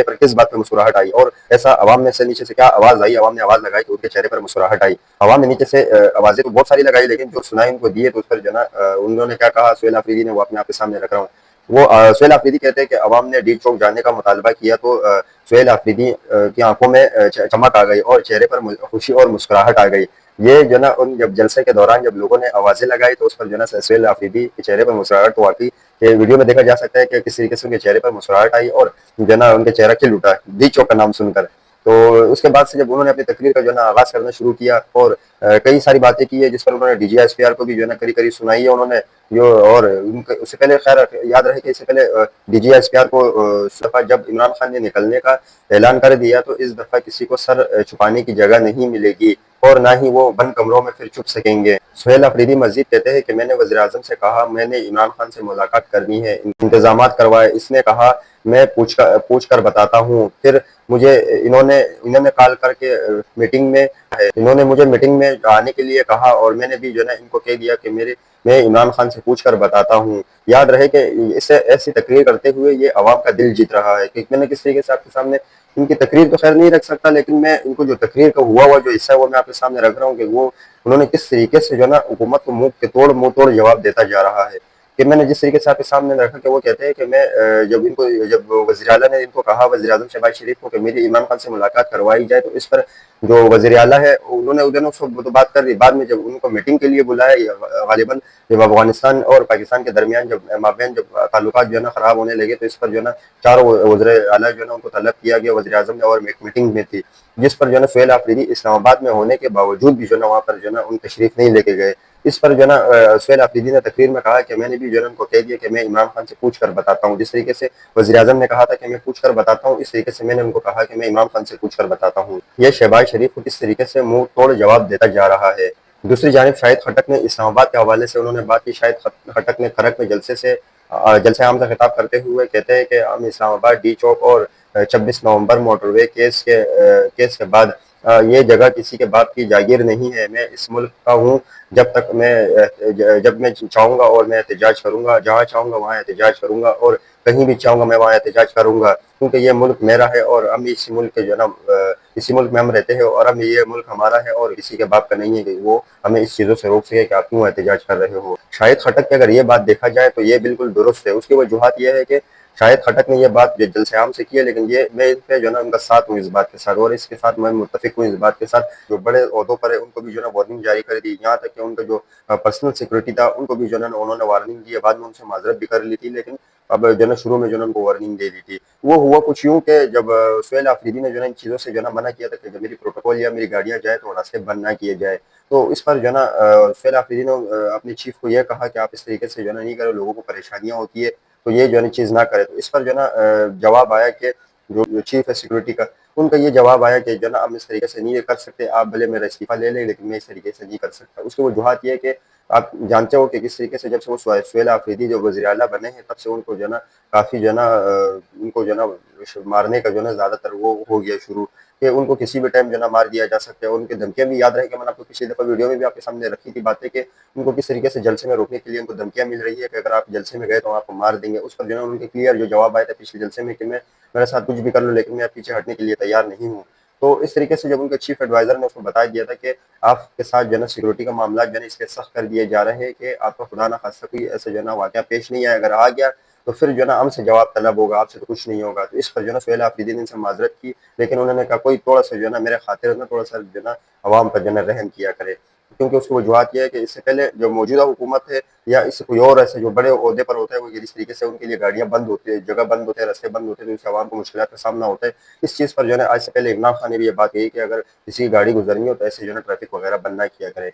चेहरे पर किस बात पर मुस्कुराहट आई, और ऐसा अवाम में से नीचे से क्या आवाज़ आई, अवाम ने आवाज़ लगाई तो उनके चेहरे पर मुस्कुराहट आई। अवाम ने नीचे से आवाज़ें तो बहुत सारी लगाई, लेकिन जो सुनाई उनको दी है तो उस पर जो है ना उन्होंने क्या कहा, सुहेल आफरीदी ने, वो अपने आपके सामने रख रहा हूँ। वो सुहेल आफरीदी कहते हैं कि अवाम ने डी चौक जाने का मुतालबा किया तो सुहेल आफरीदी की आंखों में चमक आ गई और चेहरे पर खुशी और मुस्कुराहट आ गई। ये जो ना उन जब जलसे के दौरान जब लोगों ने आवाज़ें लगाई तो उस पर जो ना सुहेल आफरीदी के चेहरे पर मुस्कुराहट तो वाक़ई ये वीडियो में देखा जा सकता है कि किस तरीके से उनके चेहरे पर मुस्कुराहट आई और जो ना उनका चेहरा खिल उठा डी चौक का नाम सुनकर। तो उसके बाद से जब उन्होंने अपनी तकरीर का जो ना आगाज़ करना शुरू किया और कई सारी बातें की है, जिस पर उन्होंने डीजीएसपीआर को भी जो है ना करी-करी सुनाई है उन्होंने। जो और उनके उससे पहले खैर याद रहे कि इससे पहले डीजीएसपीआर को इस दफ़ा जब इमरान खान ने निकलने का ऐलान कर दिया तो इस दफ़ा किसी को सर छुपाने की जगह नहीं मिलेगी और ना ही वो बंद कमरों में फिर छुप सकेंगे। सुहेल अफरीदी मज़ीद कहते हैं कि मैंने वज़ीर-ए-आज़म से कहा, मैंने इमरान खान से मुलाकात करनी है, इंतज़ामात करवाए। इसने कहा मैं पूछ कर बताता हूँ। फिर मुझे इन्होंने इन्होंने कॉल करके मीटिंग में इन्होंने मुझे मीटिंग में आने के लिए कहा और मैंने भी जो है ना इनको कह दिया कि मैं इमरान खान से पूछ कर बताता हूँ। याद रहे कि इसे ऐसी तकरीर करते हुए ये अवाम का दिल जीत रहा है कि मैंने किस तरीके से आपके सामने इनकी तकरीर तो खैर नहीं रख सकता, लेकिन मैं इनको जो तकरीर का हुआ जो हिस्सा है वो मैं आपके सामने रख रहा हूँ कि वो उन्होंने किस तरीके से जो है ना हुकूमत को मुंह तोड़ जवाब देता जा रहा है। कि मैंने जिस तरीके से आपके सामने रखा कि वो कहते हैं कि जब वज़ीर आला ने इनको कहा, वज़ीर-ए-आज़म शहबाज शरीफ को, कि मेरी इमरान खान से मुलाकात करवाई जाए, तो इस पर जो वज़ीर आला है उन्होंने उधर तो बात कर दी। बाद में जब उनको मीटिंग के लिए बुलाया, गालिबन जब अफ़गानिस्तान और पाकिस्तान के दरमियान जब ताल्लुकात जो है ना ख़राब होने लगे, तो इस पर जो है ना चारों वज़ीर आला जो है ना उनको तलब किया गया वज़ीर-ए-आज़म ने, और एक मीटिंग में थी, जिस पर जो है ना सुहेल आफरीदी इस्लामाबाद में होने के बावजूद भी जो है ना वहाँ पर जो है ना उन तशरीफ़ नहीं लेके गए। इस पर जो है ना सुहेल आफरीदी ने तकरीर में कहा कि मैंने भी जो है ना उनको कह दिया कि मैं इमरान खान से पूछ कर बताता हूँ। जिस तरीके से वज़ीर-ए-आज़म ने कहा था कि मैं पूछ कर बताता हूँ, इस तरीके से मैंने उनको कहा कि मैं इमरान खान से पूछ कर बताता हूँ। ये शहबाज शरीफ को किस तरीके से मुँह तोड़ जवाब देता जा रहा है। दूसरी जानिब शाहिद खट्टक ने इस्लामाबाद के हवाले से उन्होंने बात की। शाहिद खट्टक ने खरक में जलसे आम से खिताब करते हुए कहते हैं कि हम इस्लामाबाद डी चौक और 26 नवंबर मोटरवे केस के बाद ये जगह किसी के बाप की जागीर नहीं है। मैं इस मुल्क का हूँ। जब मैं चाहूँगा और मैं एहतजाज करूँगा, जहाँ चाहूँगा वहाँ एहतजाज करूँगा और कहीं भी चाहूँगा मैं वहाँ एहतजाज करूँगा, क्योंकि ये मुल्क मेरा है और हम इसी मुल्क के जो है ना इसी मुल्क में हम रहते हैं और हम ये मुल्क हमारा है और किसी के बाप का नहीं है कि वो हमें इस चीज़ों से रोक सके कि आप क्यों एहतजाज कर रहे हो। शाहिद खट्टक की अगर ये बात देखा जाए तो ये बिल्कुल दुरुस्त है। उसकी वजूहत ये है कि शाहिद खट्टक ने ये बात जलसे आम से की है, लेकिन ये मैं इस पे जो है ना उनका साथ हूँ इस बात के साथ, और इसके साथ मैं मुत्तफिक हूँ इस बात के साथ। जो बड़े ओहदों पर है उनको भी जो है ना वार्निंग जारी कर दी, यहाँ तक कि उनका जो पर्सनल सिक्योरिटी था उनको भी जो है ना उन्होंने वार्निंग दी है। बाद में उनसे माजरत भी कर ली थी, लेकिन अब जो है ना शुरू में जो है ना उनको वार्निंग दे दी थी। वो हुआ कुछ यूँ कि जब सुहेल आफरीदी ने जो है ना इन चीज़ों से जो है ना मना किया था कि जब मेरी प्रोटोकॉल या मेरी गाड़ियाँ जाए तो रास्ते बंद ना किए जाए, तो इस पर जो है ना सुहेल आफरीदी ने अपने चीफ को यह कहा कि आप इस तरीके से जो है ना नहीं करो, लोगों को परेशानियाँ होती है, तो ये जो है ना चीज़ ना करे। तो इस पर जो है ना जवाब आया कि जो चीफ है सिक्योरिटी का, उनका ये जवाब आया कि जो है ना हम इस तरीके से नहीं कर सकते, आप भले मेरा इस्तीफ़ा ले लें, लेकिन मैं इस तरीके से नहीं कर सकता। उसकी वजूहत ये है कि आप जानते हो कि किस तरीके से जब से वो सुहेल आफरीदी जो वज़ीर आला बने हैं, तब से उनको जो है ना काफ़ी जो है ना उनको जो है ना मारने का जो है ना ज़्यादातर वो हो गया शुरू, कि उनको किसी भी टाइम जो है ना मार दिया जा सकता है। उनकी धमकियाँ भी याद रहे कि मैंने आपको पिछली दफ़ा वीडियो में भी आपके सामने रखी थी बातें, कि उनको किस तरीके से जलसे में रोकने के लिए उनको धमकियाँ मिल रही है कि अगर आप जलसे में गए तो आपको मार देंगे। उस पर जो है ना उनके क्लियर जो जवाब आया था पिछले जलसे में कि मैं मेरे साथ कुछ भी कर लो, लेकिन मैं पीछे हटने के लिए तैयार नहीं हूँ। तो इस तरीके से जब उनके चीफ एडवाइज़र ने उसको बता दिया था कि आपके साथ जो है ना सिक्योरिटी का मामला जो है ना इसलिए सख्त कर दिए जा रहे हैं कि आपका खुदा ना खास्ता कोई ऐसा जो है ना वाक़या पेश नहीं आए, अगर आ गया तो फिर जो है ना हमसे जवाब तलब होगा, आपसे तो कुछ नहीं होगा। तो इस पर जो है ना सुहेल आफरीदी ने इनसे माज़रत की, लेकिन उन्होंने कहा कोई थोड़ा-सा जो है ना मेरे खातिर ना थोड़ा-सा जो है ना अवाम पर जो है ना रहम किया करे। क्योंकि उसकी वजूहत ये है कि इससे पहले जो मौजूदा हुकूमत है या इससे कोई और ऐसे जो बड़े ओहदे पर होता है, वो जिस तरीके से उनके लिए गाड़ियाँ बंद होती है, जगह बंद होते हैं, रास्ते बंद होते हैं, तो इससे आवाम को मुश्किलात का सामना होता है। इस चीज़ पर जो है ना आज से पहले इमरान खान ने भी ये बात कही कि अगर किसी की गाड़ी गुजरनी हो तो ऐसे जो है ना ट्रैफिक वगैरह बंद ना किया करें।